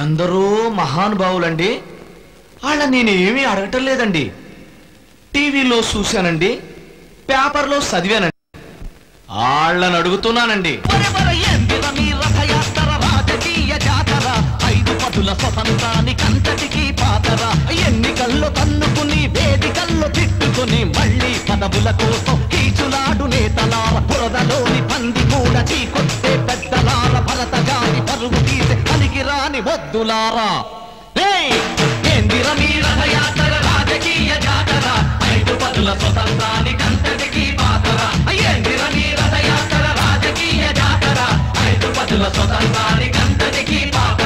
ఎందరో మహానుభావులండి. వాళ్ళ నేనేమీ అడగటం లేదండి. టీవీలో చూశానండి, పేపర్లో చదివానండి. వాళ్ళని అడుగుతున్నానండి. స్వతంత్రానికంతటికి పాతర ఎన్నికల్లో తన్నుకుని వేదికల్లో తిట్టుకుని మళ్ళీ పదవుల కోసం కీచులాడు నేతలార బురదలోని పంది కూడా చీకొట్టే పెద్దలార భరత జాతి పరుగు తీసే పనికి రాని వద్దులారా. ఏందిర మీ రథయాత్ర రాజకీయ జాతర 5 పదుల స్వతంత్రానికంతటికి పాతర. ఏందిర మీ రథయాత్ర రాజకీయ జాతర 5 పదుల స్వతంత్రానికంతటికి పాతర.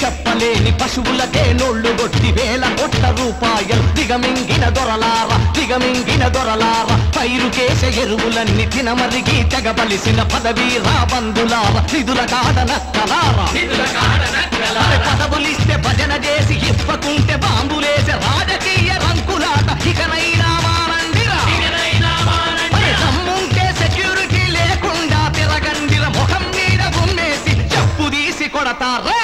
చెప్పలేని పశువులకే నోళ్లు గొట్టి 1000 కోట్ల రూపాయలు దిగమింగిన దొరలార పైరుకేస ఎరువులన్నీ తినమరిగి తెగబలిసిన పదవీ రాబందులార నిధుల కాడనక్కలారా. పదవులిస్తే భజన చేసి ఇప్పకుంటే బాంబులేసే రాజకీయ రంకులాట ఇకనైనా మానండిరా. దమ్ముంటే సెక్యూరిటీ లేకుండా తిరగండిర ముఖం మీద గుమ్మేసి చెప్పు తీసి కొడతారా.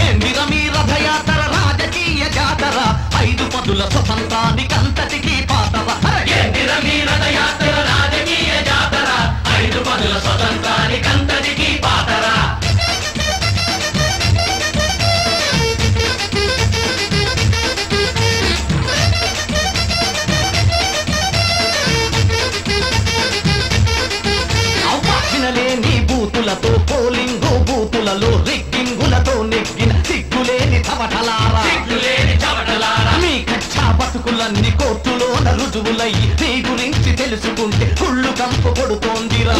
ఏందిర మీ రథయాత్ర రాజకీయ జాతర 5 పదుల స్వతంత్రానికంతటికి పాతర. ఏందిర మీ రథయాత్ర రాజకీయ జాతర 5 పదుల స్వతంత్రానికంతటికి పాతర. వినలేని బూతులతో పోలింగు బూతులలో రిగ్గింగులతో నెగ్గిన సిగ్గులేని చవటలారా. మీ కచ్చా బతుకులన్నీ కోర్టులోన రుజువులయ్యి నీ గురించి తెలుసుకుంటే కుళ్ళు కంపు కొడుతోందిరా.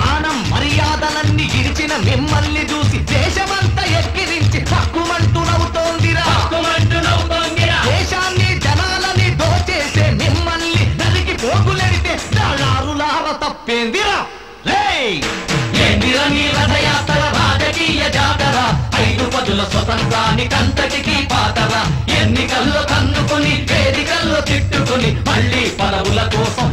మానం మర్యాదలన్నీ ఇరిచిన మిమ్మల్ని చూసి దేశమంతా ఎక్కిరించి హక్కుమంటూ నవ్వుతోందిరా. దేశాన్ని జనాలని దోచేసే మిమ్మల్ని నరికి పోగులెడితే దళారులార తప్పేందిరా. ఏందిర నీ రథయాత్ర రాజకీయ జాతర 5 పదుల స్వతంత్రానికంతటికి పాతర. ఎన్నికల్లో కన్నుకొని వేదికల్లో తిట్టుకొని మళ్ళీ పదవుల కోసం